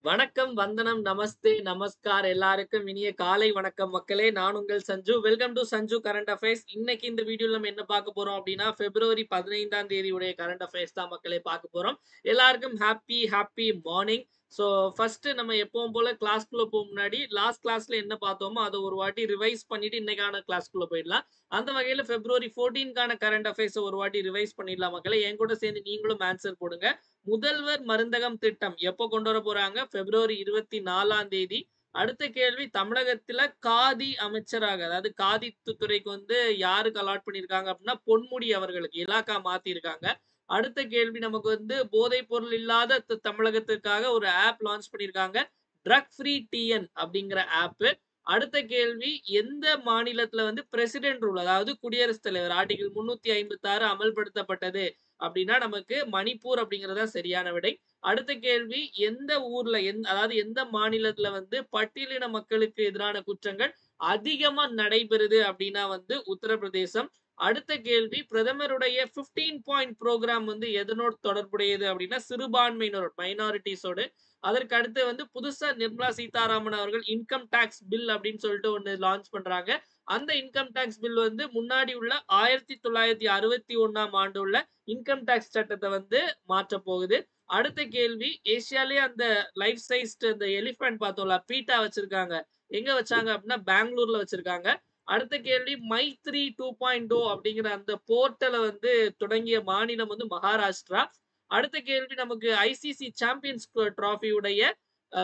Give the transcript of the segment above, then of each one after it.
வணக்கம், வந்தனம், நமஸ்தே, நமஸ்கார் எல்லாருக்கும் இனிய காலை வணக்கம் மக்களே. நான் உங்கள் Sanju. Welcome to Sanju current affairs. இன்னைக்கு இந்த வீடியோல நம்ம என்ன பார்க்க போறோம் அப்படின்னா, பிப்ரவரி 15ஆம் தேதியுடைய கரண்ட் அஃபேர்ஸ் தான் மக்களே பார்க்க போறோம். எல்லாருக்கும் ஹாப்பி மார்னிங். ஸோ ஃபர்ஸ்ட் நம்ம எப்பவும் போல கிளாஸ்க்குள்ள போக முன்னாடி லாஸ்ட் கிளாஸ்ல என்ன பார்த்தோமோ அதை ஒரு வாட்டி ரிவைஸ் பண்ணிட்டு இன்னைக்கான கிளாஸ்க்குள்ள போயிடலாம். அந்த வகையில பிப்ரவரி 14க்கான கரண்ட் அஃபேர்ஸ் ஒரு வாட்டி ரிவைஸ் பண்ணிடலாம் மக்களே. என் கூட சேர்ந்து நீங்களும் ஆன்சர் போடுங்க. முதல்வர் மருந்தகம் திட்டம் எப்போ கொண்டு வர போறாங்க? பிப்ரவரி 24ஆம் தேதி. அடுத்த கேள்வி, தமிழகத்துல காதி அமைச்சராக, அதாவது காதி துறைக்கு வந்து யாருக்கு அலாட் பண்ணியிருக்காங்க அப்படின்னா, பொன்முடி அவர்களுக்கு இலாக்கா மாத்திருக்காங்க. அடுத்த கேள்வி நமக்கு வந்து போதைப் பொருள் இல்லாத தமிழகத்திற்காக ஒரு ஆப் லான்ச் பண்ணியிருக்காங்க. ட்ரக் ஃப்ரீ டிஎன் அப்படிங்கிற ஆப். அடுத்த கேள்வி, எந்த மாநிலத்துல வந்து பிரசிடென்ட் ரூல், அதாவது குடியரசுத் தலைவர் ஆர்டிகல் 356 அமல்படுத்தப்பட்டது அப்படின்னா நமக்கு மணிப்பூர் அப்படிங்கிறது தான் சரியான விடை. அடுத்த கேள்வி, எந்த ஊர்ல அதாவது எந்த மாநிலத்துல வந்து பட்டியலின மக்களுக்கு எதிரான குற்றங்கள் அதிகமா நடைபெறுது அப்படின்னா வந்து உத்தரப்பிரதேசம். அடுத்த கேள்வி, பிரதமருடைய 15 பாயிண்ட் ப்ரோக்ராம் வந்து எதனோடு தொடர்புடையது அப்படின்னா சிறுபான்மையினர் மைனாரிட்டிஸோடு. அதற்கு அடுத்து வந்து புதுசா நிர்மலா சீதாராமன் அவர்கள் இன்கம் டாக்ஸ் பில் அப்படின்னு சொல்லிட்டு ஒண்ணு லான்ச் பண்றாங்க. அந்த இன்கம் டாக்ஸ் பில் வந்து முன்னாடி உள்ள 1961ஆம் ஆண்டு உள்ள இன்கம் டாக்ஸ் சட்டத்தை வந்து மாற்ற போகுது. அடுத்த கேள்வி, ஏசியாலே அந்த லைஃப் சைஸ்ட் அந்த எலிஃபண்ட் பார்த்தோம்ல, பீட்டா வச்சிருக்காங்க. எங்க வச்சாங்க அப்படின்னா பெங்களூர்ல வச்சிருக்காங்க. அடுத்த கேள்வி, மைத்ரி 2.0 அப்படிங்கிற அந்த போர்ட்டல வந்து தொடங்கிய மாநிலம் வந்து மகாராஷ்டிரா. அடுத்த கேள்வி, நமக்கு ஐசிசி சாம்பியன்ஸ் டிராஃபி உடைய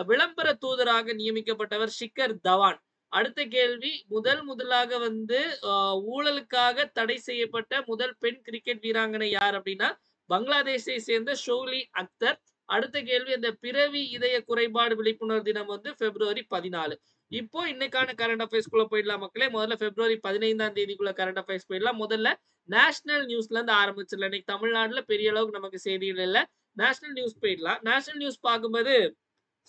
விளம்பர தூதராக நியமிக்கப்பட்டவர் ஷிகர் தவான். அடுத்த கேள்வி, முதலாக வந்து ஊழலுக்காக தடை செய்யப்பட்ட முதல் பெண் கிரிக்கெட் வீராங்கனை யார் அப்படின்னா பங்களாதேஷை சேர்ந்த ஷோலி அக்தர். அடுத்த கேள்வி, அந்த பிறவி இதய குறைபாடு விழிப்புணர்வு தினம் வந்து பிப்ரவரி 14. இப்போ இன்னைக்கான கரண்ட் அஃபேர்ஸ் குள்ள போயிடலாம் மக்களே. முதல்ல பிப்ரவரி 15ஆம் தேதிக்குள்ள கரண்ட் அஃபேர்ஸ் போயிடலாம். முதல்ல நேஷனல் நியூஸ்ல இருந்து ஆரம்பிச்சிடலாம். இன்னைக்கு தமிழ்நாட்டுல பெரிய அளவுக்கு நமக்கு செய்திகள் இல்ல. நேஷனல் நியூஸ் போயிடலாம். நேஷனல் நியூஸ் பார்க்கும்போது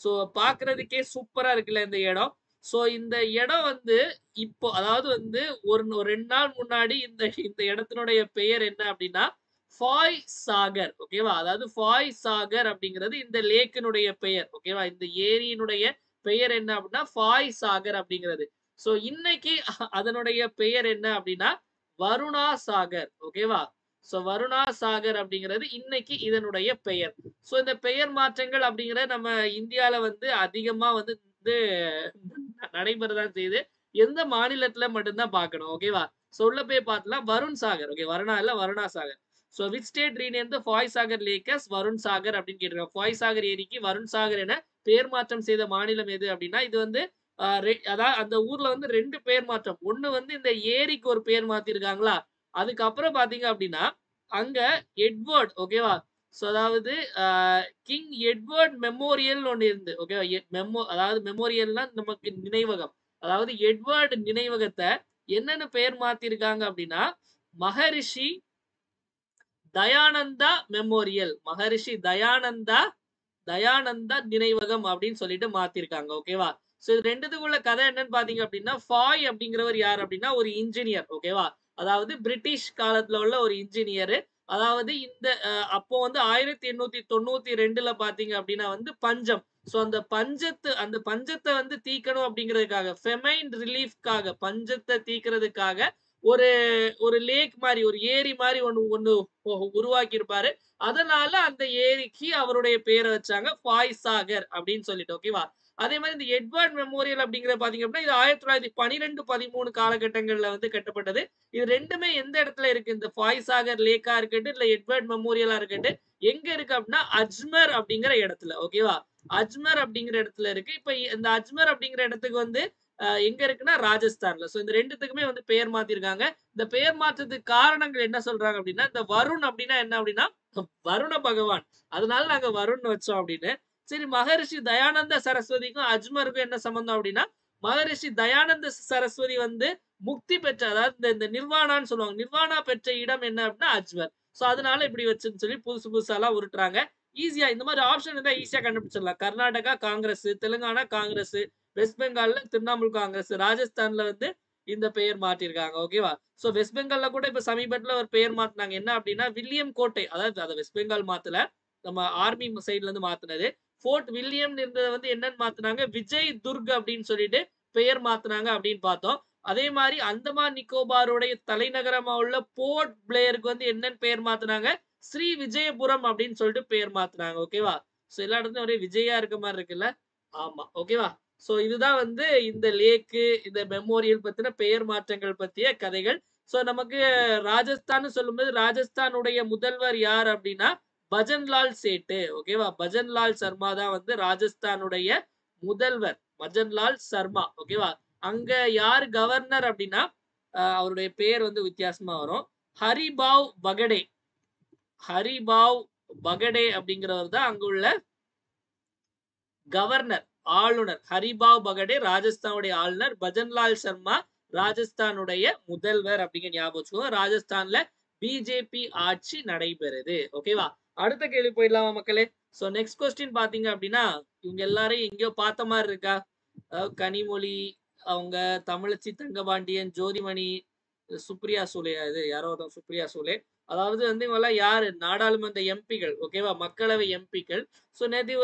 சோ பாக்குறதுக்கே சூப்பரா இருக்குல்ல இந்த இடம். சோ இந்த இடம் வந்து இப்போ அதாவது வந்து ஒரு 2 நாள் முன்னாடி இந்த இந்த இடத்தினுடைய பெயர் என்ன அப்படின்னா ஃபாய் சாகர். ஓகேவா? அதாவது ஃபாய் சாகர் அப்படிங்கிறது இந்த லேக்கினுடைய பெயர். ஓகேவா? இந்த ஏரியினுடைய பெயர் என்ன அப்படின்னா ஃபாய் சாகர் அப்படிங்கிறது. சோ இன்னைக்கு அதனுடைய பெயர் என்ன அப்படின்னா வருணா சாகர். ஓகேவா? சோ வருணா சாகர் அப்படிங்கிறது இன்னைக்கு இதனுடைய பெயர். சோ இந்த பெயர் மாற்றங்கள் அப்படிங்கிறது நம்ம இந்தியால வந்து அதிகமா வந்து நடைபெறதான் செய்யுது. எந்த மாநிலத்துல மட்டும்தான் பார்க்கணும். ஓகேவா? சோ உள்ள போய் பார்த்தலாம். வருண் சாகர். ஓகே, வருணா இல்ல, Varuna Sagar. So which state rename the Foy Sagar lake as Varun Sagar அப்படின்னு கேட்டிருக்காங்க. ஃபாய் சாகர் ஏரிக்கு வருண் சாகர் என பெயர் மாற்றம் செய்த மாநிலம் எது அப்படின்னா இது வந்து அதாவது அந்த ஊர்ல வந்து 2 பெயர் மாற்றம். ஒண்ணு வந்து இந்த ஏரிக்கு ஒரு பெயர் மாத்திருக்காங்களா? அதுக்கப்புறம் பார்த்தீங்க அப்படின்னா அங்க எட்வர்ட். ஓகேவா? சோ அதாவது கிங் எட்வர்ட் மெமோரியல்னு ஒண்ணு இருந்து. ஓகேவா? அதாவது மெமோரியல்னா நமக்கு நினைவகம். அதாவது எட்வர்ட் நினைவகத்த என்னன்னு பெயர் மாத்திருக்காங்க அப்படின்னா மகரிஷி தயானந்தா மெமோரியல். மகரிஷி தயானந்தா நினைவகம் அப்படின்னு சொல்லிட்டு மாத்திருக்காங்க. ஓகேவா? சோ இது ரெண்டுத்துக்குள்ள கதை என்னன்னு பாத்தீங்க அப்படின்னா ஃபாய் அப்படிங்கிறவர் யார் அப்படின்னா ஒரு இன்ஜினியர். ஓகேவா? அதாவது பிரிட்டிஷ் காலத்துல உள்ள ஒரு இன்ஜினியர். அதாவது இந்த அப்போ வந்து 1892ல பாத்தீங்க அப்படின்னா வந்து பஞ்சம். சோ அந்த பஞ்சத்தை வந்து தீக்கணும் அப்படிங்கிறதுக்காக ஃபெமைன் ரிலீஃப்காக பஞ்சத்தை தீக்கிறதுக்காக ஒரு ஒரு லேக் மாதிரி ஒரு ஏரி மாதிரி ஒண்ணு உருவாக்கி இருப்பாரு. அதனால அந்த ஏரிக்கு அவருடைய பேரை வச்சாங்க ஃபாய் சாகர் அப்படின்னு சொல்லிட்டு. ஓகேவா? அதே மாதிரி இந்த எட்வர்ட் மெமோரியல் அப்படிங்கிறது பாத்தீங்க அப்படின்னா இது 1912, 13 காலகட்டங்கள்ல வந்து கட்டப்பட்டது. இது ரெண்டுமே எந்த இடத்துல இருக்கு? இந்த ஃபாய் சாகர் லேக்கா இருக்கட்டும் இல்ல எட்வர்ட் மெமோரியலா இருக்கட்டும் எங்க இருக்கு அப்படின்னா அஜ்மர் அப்படிங்கிற இடத்துல. ஓகேவா? அஜ்மர் அப்படிங்கிற இடத்துல இருக்கு. இப்ப இந்த அஜ்மர் அப்படிங்கிற இடத்துக்கு வந்து எங்க இருக்குன்னா ராஜஸ்தான்ல. சோ இந்த ரெண்டுத்துக்குமே வந்து பெயர் மாத்திருக்காங்க. இந்த பெயர் மாற்றத்துக்கு காரணங்கள் என்ன சொல்றாங்க அப்படின்னா இந்த வருண் அப்படின்னா என்ன அப்படின்னா வருண பகவான். அதனால நாங்க வருண் வச்சோம் அப்படின்னு. சரி, மகரிஷி தயானந்த சரஸ்வதிக்கும் அஜ்மருக்கும் என்ன சம்பந்தம் அப்படின்னா மகரிஷி தயானந்த சரஸ்வதி வந்து முக்தி பெற்ற, அதாவது இந்த நிர்வாணான்னு சொல்லுவாங்க. நிர்வாணா பெற்ற இடம் என்ன அப்படின்னா அஜ்மர். சோ அதனால இப்படி வச்சுன்னு சொல்லி புதுசு புதுசாலாம் உருட்டுறாங்க. ஈஸியா இந்த மாதிரி ஆப்ஷன் இருந்தா ஈஸியா கண்டுபிடிச்சிடலாம். கர்நாடகா காங்கிரஸ், தெலுங்கானா காங்கிரஸ், வெஸ்ட் பெங்கால்ல திரிணாமுல் காங்கிரஸ், ராஜஸ்தான்ல வந்து இந்த பெயர் மாற்றிருக்காங்க. ஓகேவா? சோ வெஸ்ட் பெங்கால்ல கூட இப்ப சமீபத்துல ஒரு பெயர் மாத்துனாங்க. என்ன அப்படின்னா வில்லியம் கோட்டை. அதாவது அத வெஸ்ட் பெங்கால் மாத்தல. நம்ம ஆர்மி சைடுல இருந்து மாத்துனது. ஃபோர்ட் வில்லியம் இருந்ததை வந்து என்னன்னு மாத்துனாங்க, விஜய் துர்க் அப்படின்னு சொல்லிட்டு பெயர் மாத்துனாங்க அப்படின்னு பார்த்தோம். அதே மாதிரி அந்தமான் நிக்கோபாருடைய தலைநகரமா உள்ள போர்ட் பிளேயருக்கு வந்து என்னன்னு பெயர் மாத்துனாங்க, ஸ்ரீ விஜயபுரம் அப்படின்னு சொல்லிட்டு பெயர் மாத்துனாங்க. ஓகேவா? சோ எல்லா இடத்துலயும் ஒரே விஜயா இருக்க மாதிரி இருக்குல்ல. ஆமா. ஓகேவா? சோ இதுதான் வந்து இந்த லேக்கு, இந்த மெமோரியல் பத்தின பெயர் மாற்றங்கள் பத்திய கதைகள். சோ நமக்கு ராஜஸ்தான்னு சொல்லும்போது, ராஜஸ்தானுடைய முதல்வர் யார் அப்படின்னா, பஜன்லால் சேட்டு. ஓகேவா? பஜன்லால் சர்மா தான் வந்து ராஜஸ்தானுடைய முதல்வர். பஜன்லால் சர்மா. ஓகேவா? அங்க யார் கவர்னர் அப்படின்னா, அவருடைய பெயர் வந்து வித்தியாசமா வரும். ஹரிபாவ் பகடே. ஹரிபாவ் பகடே அப்படிங்கிறவர் தான் அங்க உள்ள கவர்னர், ஆளுநர். ஹரிபாவ் பகடே ராஜஸ்தானுடைய ஆளுநர். பஜன்லால் சர்மா ராஜஸ்தானுடைய முதல்வர் அப்படிங்கிற ஞாபகம் வச்சுக்கோங்க. ராஜஸ்தான்ல பிஜேபி ஆட்சி நடைபெறுது. ஓகேவா? அடுத்த கேள்வி போயிடலாமா மக்களே? சோ நெக்ஸ்ட் கொஸ்டின் பாத்தீங்க அப்படின்னா, இவங்க எல்லாரையும் எங்கேயோ பார்த்த மாதிரி இருக்கா? கனிமொழி, அவங்க தமிழச்சி தங்கபாண்டியன், ஜோதிமணி, சுப்ரியா சூலே, இது யாரோ சுப்ரியா சூலே. அதாவது வந்து இவங்கெல்லாம் யாரு? நாடாளுமன்ற எம்பிகள். ஓகேவா? மக்களவை எம்பிக்கள். சோ நேத்து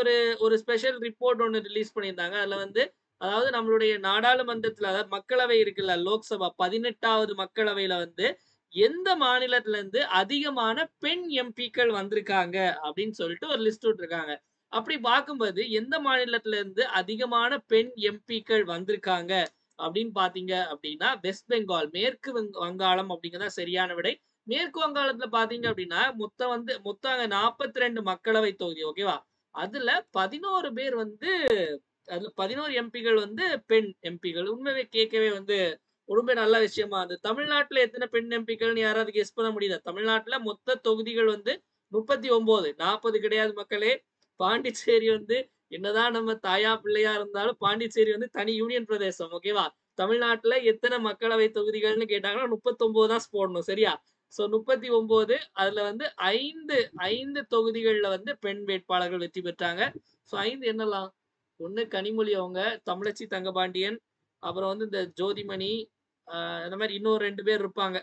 ஒரு ஸ்பெஷல் ரிப்போர்ட் ஒன்னு ரிலீஸ் பண்ணியிருந்தாங்க. அதுல வந்து அதாவது நம்மளுடைய நாடாளுமன்றத்துல, அதாவது மக்களவை இருக்குல்ல, லோக்சபா 18வது மக்களவையில வந்து எந்த மாநிலத்துல இருந்து அதிகமான பெண் எம்பிக்கள் வந்திருக்காங்க அப்படின்னு சொல்லிட்டு ஒரு லிஸ்ட் விட்டுருக்காங்க. அப்படி பார்க்கும்போது எந்த மாநிலத்துல இருந்து அதிகமான பெண் எம்பிக்கள் வந்திருக்காங்க அப்படின்னு பாத்தீங்க அப்படின்னா, வெஸ்ட் பெங்கால், மேற்கு வங்காளம் அப்படிங்கிறதா சரியான விடை. மேற்கு வங்காளத்துல பாத்தீங்க அப்படின்னா மொத்தம் அங்க 42 மக்களவை தொகுதி. ஓகேவா? அதுல 11 பேர் வந்து, அதுல 11 எம்பிகள் வந்து பெண் எம்பிகள். உண்மையாவே கேட்கவே வந்து ரொம்ப நல்ல விஷயமா இருந்தது. தமிழ்நாட்டுல எத்தனை பெண் எம்பிக்கள்னு யாராவது கெஸ் பண்ண முடியுதா? தமிழ்நாட்டுல மொத்த தொகுதிகள் வந்து 39. 40 கிடையாது மக்களே. பாண்டிச்சேரி வந்து என்னதான் நம்ம தாயா பிள்ளையா இருந்தாலும் பாண்டிச்சேரி வந்து தனி யூனியன் பிரதேசம். ஓகேவா? தமிழ்நாட்டுல எத்தனை மக்களவை தொகுதிகள்னு கேட்டாங்கன்னா 39 தான் போடணும். சரியா? சோ 39. அதுல வந்து 5 தொகுதிகள்ல வந்து பெண் வேட்பாளர்கள் வெற்றி பெற்றாங்க. சோ 5 என்னலாம்? ஒண்ணு கனிமொழி அவங்க, தமிழச்சி தங்கபாண்டியன், அப்புறம் வந்து இந்த ஜோதிமணி, அந்த மாதிரி இன்னும் 2 பேர் இருப்பாங்க.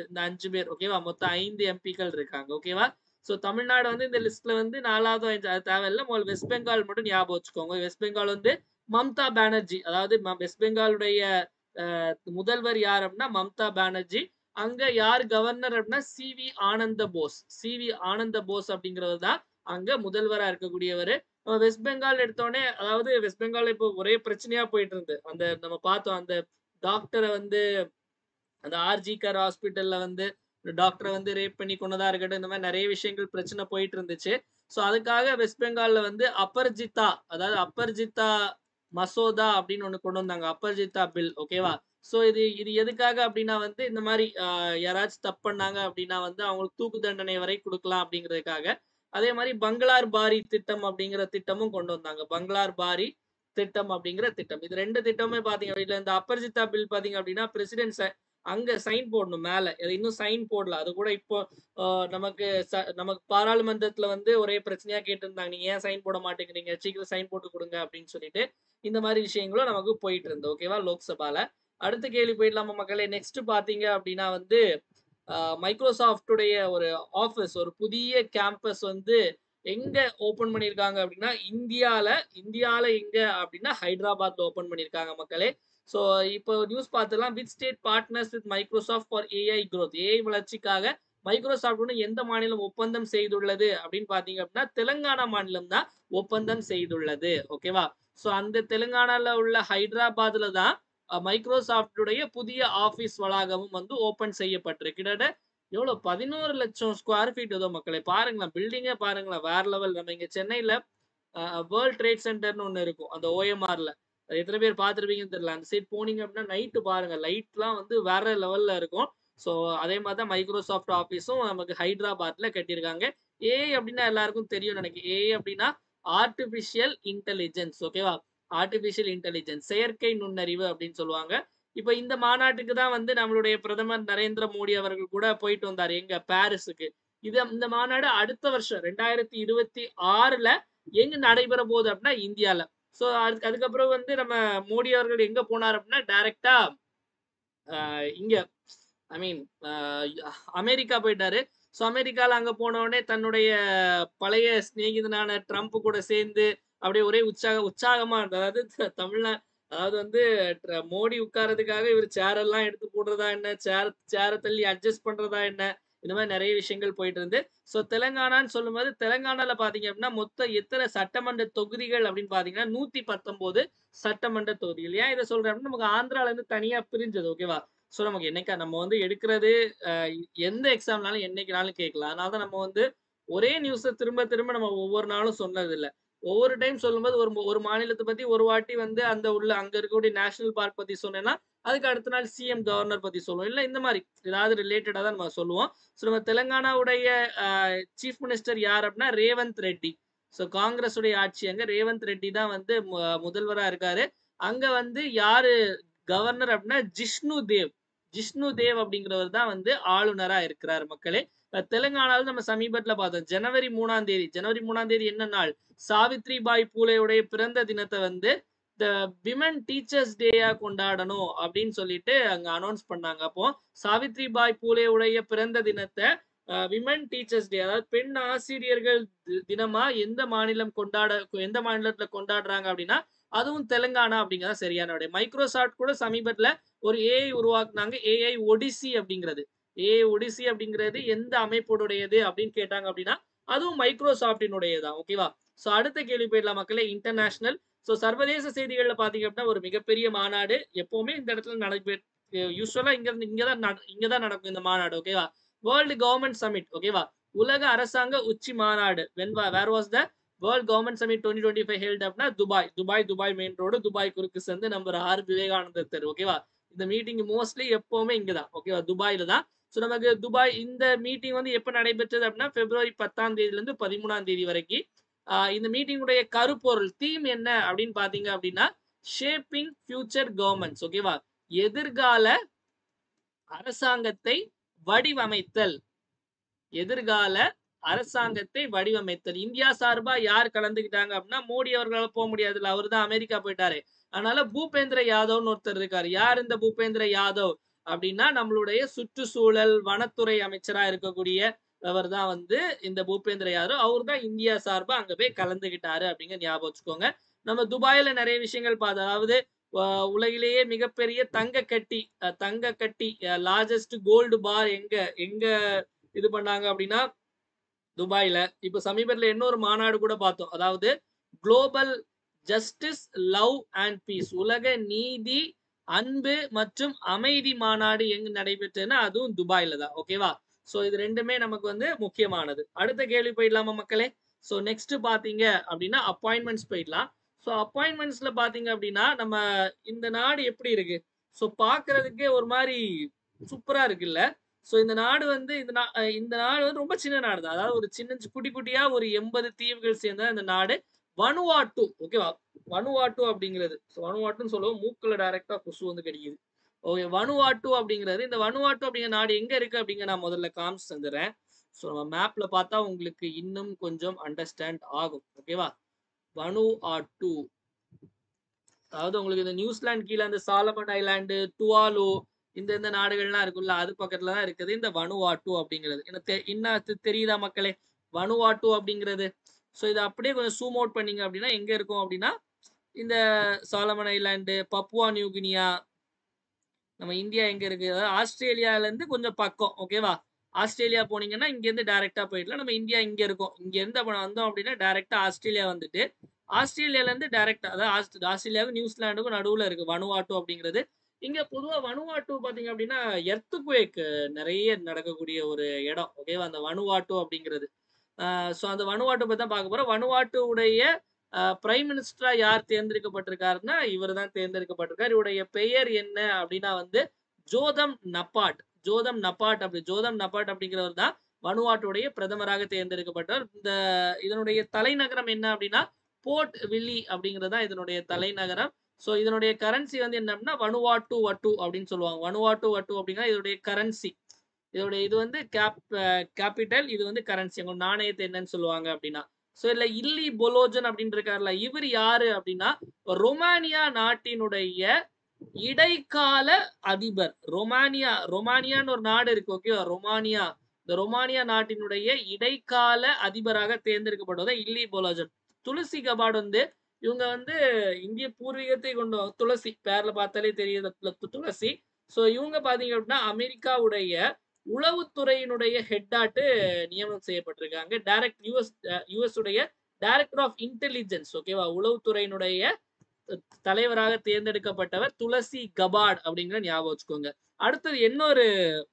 இந்த 5 பேர். ஓகேவா? மொத்தம் 5 எம்பிக்கள் இருக்காங்க. ஓகேவா? சோ தமிழ்நாடு வந்து இந்த லிஸ்ட்ல வந்து 4வது, 5 அது தேவையில்ல. முதல்ல வெஸ்ட் பெங்கால் மட்டும் ஞாபகம் வச்சுக்கோங்க. வெஸ்ட் பெங்கால் வந்து மம்தா பானர்ஜி. அதாவது வெஸ்ட் பெங்காலுடைய முதல்வர் யார் அப்படின்னா மம்தா பானர்ஜி. அங்க யார் கவர்னர் அப்படின்னா சி.வி. ஆனந்த போஸ். சி.வி. ஆனந்த போஸ் அப்படிங்கிறவர் தான் அங்க முதல்வரா இருக்கக்கூடியவர். வெஸ்ட் பெங்கால் எடுத்தோடனே, அதாவது வெஸ்ட் பெங்கால் இப்போ ஒரே பிரச்சனையா போயிட்டு இருந்து, அந்த நம்ம பார்த்தோம் அந்த டாக்டரை வந்து, அந்த ஆர்ஜிகர் ஹாஸ்பிட்டல்ல வந்து டாக்டரை வந்து ரேப் பண்ணி கொண்டதா இருக்கட்டும், இந்த மாதிரி நிறைய விஷயங்கள் பிரச்சனை போயிட்டு இருந்துச்சு. சோ அதுக்காக வெஸ்ட் பெங்கால்ல வந்து அப்பர்ஜிதா, அதாவது அப்பர்ஜிதா மசோதா அப்படின்னு ஒண்ணு கொண்டு வந்தாங்க. அப்பர்ஜிதா பில். ஓகேவா? சோ இது இது எதுக்காக அப்படின்னா வந்து இந்த மாதிரி யாராச்சும் தப்பு பண்ணாங்க அப்படின்னா வந்து அவங்களுக்கு தூக்கு தண்டனை வரை கொடுக்கலாம் அப்படிங்கிறதுக்காக. அதே மாதிரி பங்களார் பாரி திட்டம் அப்படிங்கிற திட்டமும் கொண்டு வந்தாங்க. பங்களார் பாரி திட்டம் அப்படிங்கிற திட்டம். இது 2 திட்டமுமே பாத்தீங்க அப்படின்னா, இந்த அப்பர்ஜிதா பில் பாத்தீங்க அப்படின்னா பிரசிடென்ட் அங்க சைன் போடணும் மேல. அது இன்னும் சைன் போடல. அது கூட இப்போ நமக்கு நமக்கு பாராளுமன்றத்துல வந்து ஒரே பிரச்சனையா கேட்டிருந்தாங்க. நீங்க ஏன் சைன் போட மாட்டேங்கிறீங்க? சீக்கிரம் சைன் போட்டு கொடுங்க அப்படின்னு சொல்லிட்டு. இந்த மாதிரி விஷயங்களும் நமக்கு போயிட்டு இருந்து. ஓகேவா? லோக்சபால. அடுத்த கேள்வி போயிடலாமா மக்களே? நெக்ஸ்ட் பாத்தீங்க அப்படின்னா வந்து மைக்ரோசாஃப்ட்டுடைய ஒரு ஆஃபீஸ், ஒரு புதிய கேம்பஸ் வந்து எங்க ஓபன் பண்ணியிருக்காங்க அப்படின்னா, இந்தியால எங்க அப்படின்னா ஹைதராபாத்ல ஓபன் பண்ணியிருக்காங்க மக்களே. சோ இப்போ நியூஸ் பார்த்துலாம், which state partners with Microsoft for AI growth, AI வளர்ச்சிக்காக மைக்ரோசாஃப்ட் எந்த மாநிலம் ஒப்பந்தம் செய்துள்ளது அப்படின்னு பாத்தீங்க அப்படின்னா, தெலுங்கானா மாநிலம் தான் ஒப்பந்தம் செய்துள்ளது. ஓகேவா? சோ அந்த தெலுங்கானால உள்ள ஹைதராபாத்ல தான் மைக்ரோசாஃப்டுடைய புதிய ஆபீஸ் வளாகமும் வந்து ஓபன் செய்யப்பட்டிருக்கு. கிட்டத்தட்ட எவ்வளவு 11 லட்சம் ஸ்கொயர் ஃபீட் ஏதோ மக்களே. பாருங்களேன், பில்டிங்கே பாருங்களேன், வேற லெவல். நம்ம இங்க சென்னையில வேர்ல்ட் ட்ரேட் சென்டர்னு ஒண்ணு இருக்கும் அந்த ஓஎம்ஆர்ல. அது எத்தனை பேர் பார்த்திருப்பீங்கன்னு தெரியல. அந்த சைட் போனீங்க அப்படின்னா நைட்டு பாருங்க, லைட்லாம் வந்து வேற லெவல்ல இருக்கும். சோ அதே மாதிரி தான் மைக்ரோசாஃப்ட் ஆபீஸும் நமக்கு ஹைதராபாத்ல கட்டியிருக்காங்க. ஏஐ அப்படின்னா எல்லாருக்கும் தெரியும் நினைக்கிறேன். ஏஐ அப்படின்னா ஆர்டிபிஷியல் இன்டெலிஜென்ஸ். ஓகேவா? ஆர்டிபிஷியல் இன்டெலிஜென்ஸ், செயற்கை நுண்ணறிவு அப்படின்னு சொல்லுவாங்க. இப்ப இந்த மாநாட்டுக்கு தான் வந்து நம்மளுடைய பிரதமர் நரேந்திர மோடி அவர்கள் கூட போயிட்டு வந்தாரு. எங்க பாரிஸுக்கு. இந்த மாநாடு அடுத்த வருஷம் 2026ல எங்க நடைபெற போகுது அப்படின்னா இந்தியால. சோ அதுக்கப்புறம் வந்து நம்ம மோடி அவர்கள் எங்க போனார் அப்படின்னா டைரக்டா இங்க, ஐ மீன் அமெரிக்கா போயிட்டாரு. சோ அமெரிக்கால அங்க போன உடனே தன்னுடைய பழைய சிநேகிதனான ட்ரம்ப் கூட சேர்ந்து அப்படியே ஒரே உற்சாகமா இருந்தது. அதாவது அதாவது வந்து மோடி உட்கார்றதுக்காக இவர் சேர் எல்லாம் எடுத்து போடுறதா என்ன, சேர தள்ளி அட்ஜஸ்ட் பண்றதா என்ன, இந்த மாதிரி நிறைய விஷயங்கள் போயிட்டு இருந்து. சோ தெலுங்கானான்னு சொல்லும்போது தெலுங்கானால பாத்தீங்க அப்படின்னா மொத்தம் எத்தனை சட்டமன்ற தொகுதிகள் அப்படின்னு பாத்தீங்கன்னா 119 சட்டமன்ற தொகுதிகள். ஏன் இதை சொல்றேன் அப்படின்னா நமக்கு ஆந்திரால இருந்து தனியா பிரிஞ்சது. ஓகேவா? சோ நமக்கு என்னைக்கா நம்ம வந்து எடுக்கிறது எந்த எக்ஸாம்னாலும் என்னைக்குனாலும் கேட்கலாம். அதனால தான் நம்ம வந்து ஒரே நியூஸ திரும்ப திரும்ப நம்ம ஒவ்வொரு நாளும் சொன்னது இல்ல. ஒவ்வொரு டைம் சொல்லும்போது ஒரு ஒரு மாநிலத்த பத்தி ஒரு வாட்டி வந்து அங்க இருக்கக்கூடிய நேஷனல் பார்க் பத்தி சொன்னேன்னா, அதுக்கு அடுத்த நாள் சிஎம் கவர்னர் பத்தி சொல்லுவோம். இல்ல இந்த மாரி ஏதாவது ரிலேட்டடா தான் நம்ம சொல்லுவோம். சோ நம்ம தெலுங்கானாவுடைய அ சீஃப் மினிஸ்டர் யார் அப்படின்னா ரேவந்த் ரெட்டி. சோ காங்கிரஸ் உடைய ஆட்சி அங்க ரேவந்த் ரெட்டி தான் வந்து முதல்வரா இருக்காரு. அங்க வந்து யாரு கவர்னர் அப்படின்னா ஜிஷ்ணு தேவ் அப்படிங்கிறவர் தான் வந்து ஆளுநரா இருக்கிறார் மக்களே. தெலுங்கானால நம்ம சமீபத்துல பார்த்தோம். ஜனவரி 3 என்ன நாள்? சாவித்ரி பாய் பூலேவுடைய பிறந்த தினத்தை வந்து த விமன் டீச்சர்ஸ் டேயா கொண்டாடணும் அப்படின்னு சொல்லிட்டு அங்க அனௌன்ஸ் பண்ணாங்க. அப்போ சாவித்ரி பாய் பூலேவுடைய பிறந்த தினத்தை விமன் டீச்சர்ஸ் டே, அதாவது பெண் ஆசிரியர்கள் தினமா எந்த மாநிலத்துல கொண்டாடுறாங்க அப்படின்னா அதுவும் தெலுங்கானா அப்படிங்கறத சரியான விடை. மைக்ரோசாஃப்ட் கூட சமீபத்துல ஒரு ஏஐ உருவாக்குனாங்க. ஏஐ ஒடிசி அப்படிங்கிறது. ஏஐ ஒடிசி அப்படிங்கிறது எந்த அமைப்புடையது அப்படின்னு கேட்டாங்க அப்படின்னா அதுவும் மைக்ரோசாஃப்டினுடையதான். ஓகேவா? சோ அடுத்த கேள்வி போயிடலாம் மக்களே. இன்டர்நேஷனல். சோ சர்வதேச செய்திகள்ல பாத்தீங்க அப்படின்னா ஒரு மிகப்பெரிய மாநாடு எப்பவுமே இந்த இடத்துல யூஸ்வலா இங்கதான் நடக்கும் இந்த மாநாடு. ஓகேவா? World government summit. ஓகேவா? உலக அரசாங்க உச்சி மாநாடு. Where was the world government summit 2025 held அப்படின்னா துபாய் மெயின் ரோடு, துபாய் குறுக்கு சந்து, நம்பர் 6 விவேகானந்தர் தெரு. ஓகேவா? இந்த மீட்டிங் மோஸ்ட்லி எப்பவுமே இங்கதான். ஓகேவா? துபாயில தான். சோ நமக்கு துபாய் இந்த மீட்டிங் வந்து எப்ப நடைபெற்றது அப்படின்னா பிப்ரவரி 10ஆம் தேதியில இருந்து 13ஆம் தேதி வரைக்கும். இந்த மீட்டிங் உடைய கருப்பொருள் தீம் என்ன அப்படின்னு பாத்தீங்க அப்படின்னா ஷேப்பிங் ஃபியூச்சர் கவர்மெண்ட்ஸ். ஓகேவா? எதிர்கால அரசாங்கத்தை வடிவமைத்தல். எதிர்கால அரசாங்கத்தை வடிவமைத்தல். இந்தியா சார்பா யார் கலந்துக்கிட்டாங்க அப்படின்னா மோடி அவர்களால போக முடியாதுல்ல, அவர் தான் அமெரிக்கா போயிட்டாரு. அதனால பூபேந்திர யாதவ்னு ஒருத்தர் இருக்காரு. யார் இந்த பூபேந்திர யாதவ் அப்படின்னா நம்மளுடைய சுற்றுச்சூழல் வனத்துறை அமைச்சரா இருக்கக்கூடிய அவர் தான் வந்து இந்த பூபேந்திர யாதவ். அவர் தான் இந்தியா சார்பா அங்க போய் கலந்துகிட்டாரு அப்படிங்கிற ஞாபகம் வச்சுக்கோங்க. நம்ம துபாயில நிறைய விஷயங்கள் பார்த்தோம். அதாவது உலகிலேயே மிகப்பெரிய தங்க கட்டி லார்ஜஸ்ட் கோல்டு பார் எங்க எங்க இது பண்ணாங்க அப்படின்னா துபாயில. இப்ப சமீபத்துல இன்னொரு மாநாடு கூட பார்த்தோம். அதாவது global justice love and peace, உலக நீதி அன்பு மற்றும் அமைதி மாநாடு எங்க நடைபெற்றதுன்னா அதுவும் துபாயில தான். ஓகேவா? சோ இது ரெண்டுமே நமக்கு வந்து முக்கியமானது. அடுத்த கேள்வி போயிடலாமா மக்களே? சோ நெக்ஸ்ட் பாத்தீங்க அப்படின்னா அப்பாயின்மெண்ட்ஸ் போயிடலாம். சோ அப்பாயின்மெண்ட்ஸ்ல பாத்தீங்க அப்படின்னா நம்ம இந்த நாடு எப்படி இருக்கு? சோ பாக்குறதுக்கே ஒரு மாதிரி சூப்பரா இருக்குல்ல. சோ இந்த நாடு வந்து இந்த நாடு வந்து ரொம்ப சின்ன நாடு தான். அதாவது ஒரு சின்ன குட்டி குட்டியா ஒரு 80 தீவுகள் சேர்ந்த இந்த நாடு வனுவாட்டு. ஓகேவா? வனுவாட்டு அப்படிங்கிறது வனுவாட்டுன்னு சொல்லுவோம். மூக்குல டைரக்டா கொசு வந்து கடிக்குது. ஓகே, வனுவாட்டு அப்படிங்கிறது, இந்த வனுவாட்டு அப்படிங்கிற நாடு எங்க இருக்கு அப்படிங்க நான் முதல்ல காமிச்சு தந்துடுறேன். ஸோ நம்ம மேப்ல பார்த்தா உங்களுக்கு இன்னும் கொஞ்சம் அண்டர்ஸ்டாண்ட் ஆகும். ஓகேவா? வனுஆட்டு, அதாவது உங்களுக்கு இந்த நியூசிலாந்து கீழே அந்த சாலமன் ஐலாண்டு, டுவாலு, இந்த நாடுகள்லாம் இருக்குல்ல, அது பக்கத்துல தான் இருக்குது இந்த வனுவாட்டு அப்படிங்கிறது. என்ன தெரியுதா மக்களே? வனுவாட்டு அப்படிங்கிறது. ஸோ இதை அப்படியே கொஞ்சம் ஜூம் அவுட் பண்ணீங்க அப்படின்னா எங்க இருக்கும் அப்படின்னா இந்த சாலமன் ஐலாண்டு, பப்புவா நியூகினியா, நம்ம இந்தியா எங்க இருக்கு, அதாவது ஆஸ்திரேலியால இருந்து கொஞ்சம் பக்கம். ஓகேவா? ஆஸ்திரேலியா போனீங்கன்னா இங்க இருந்து டைரக்டா போயிடலாம். நம்ம இந்தியா இங்க இருக்கும். இங்க இருந்து அப்ப வந்தோம் அப்படின்னா டைரக்டா ஆஸ்திரேலியா வந்துட்டு ஆஸ்திரேலியால இருந்து டைரக்டா, அதாவது ஆஸ்திரேலியாவுக்கும் நியூசிலாண்டுக்கும் நடுவுல இருக்கு வனுவாட்டு அப்படிங்கிறது. இங்க பொதுவா வனுவாட்டு பாத்தீங்க அப்படின்னா எர்த்குவேக் நிறைய நடக்கக்கூடிய ஒரு இடம். ஓகேவா? அந்த வனுவாட்டு அப்படிங்கிறது. சோ அந்த வனுவாட்டு பத்தி தான் பார்க்க போறோம். வனுவாட்டு உடைய பிரைம் மினிஸ்டரா யார் தேர்ந்தெடுக்கப்பட்டிருக்காருன்னா இவர் தான் தேர்ந்தெடுக்கப்பட்டிருக்காரு. இவருடைய பெயர் என்ன அப்படின்னா வந்து ஜோதம் நபாட் அப்படிங்கிறவர் தான் வனுவாட்டுடைய பிரதமராக தேர்ந்தெடுக்கப்பட்டார். இதனுடைய தலைநகரம் என்ன அப்படின்னா போர்ட் வில்லி அப்படிங்கிறது தான் இதனுடைய தலைநகரம். சோ இதனுடைய கரன்சி வந்து என்ன அப்படின்னா வனுவாட்டு வட்டு அப்படின்னு சொல்லுவாங்க. வனுவாட்டு வட்டு அப்படிங்கிற இதோடைய கரன்சி. இது வந்து கேபிட்டல், இது வந்து கரன்சி. உங்க நாணயத்தை என்னன்னு சொல்லுவாங்க அப்படின்னா. சோ இல்ல இல்லி பொலோஜன் அப்படின்னு இருக்காருல்ல, இவர் யாரு அப்படின்னா ரொமானியா நாட்டினுடைய இடைக்கால அதிபர். ரொமானியான்னு ஒரு நாடு இருக்கு. ஓகே, இந்த ரொமானியா நாட்டினுடைய இடைக்கால அதிபராக தேர்ந்தெடுக்கப்படுவதா இல்லி பொலோஜன். துளசி கபாட் வந்து இவங்க வந்து இந்திய பூர்வீகத்தை கொண்ட துளசி பேர்ல பார்த்தாலே தெரியுது துளசி. ஸோ இவங்க பாத்தீங்க அப்படின்னா அமெரிக்காவுடைய உளவுத்துறையினுடைய ஹெட்டாட்டு நியமனம் செய்யப்பட்டிருக்காங்க. டைரக்ட் யுஎஸ் உடைய டைரக்டர் ஆஃப் இன்டெலிஜென்ஸ் ஓகேவா, உளவுத்துறையினுடைய தலைவராக தேர்ந்தெடுக்கப்பட்டவர் துளசி கபாட் அப்படிங்கிற ஞாபகம் வச்சுக்கோங்க. அடுத்தது இன்னொரு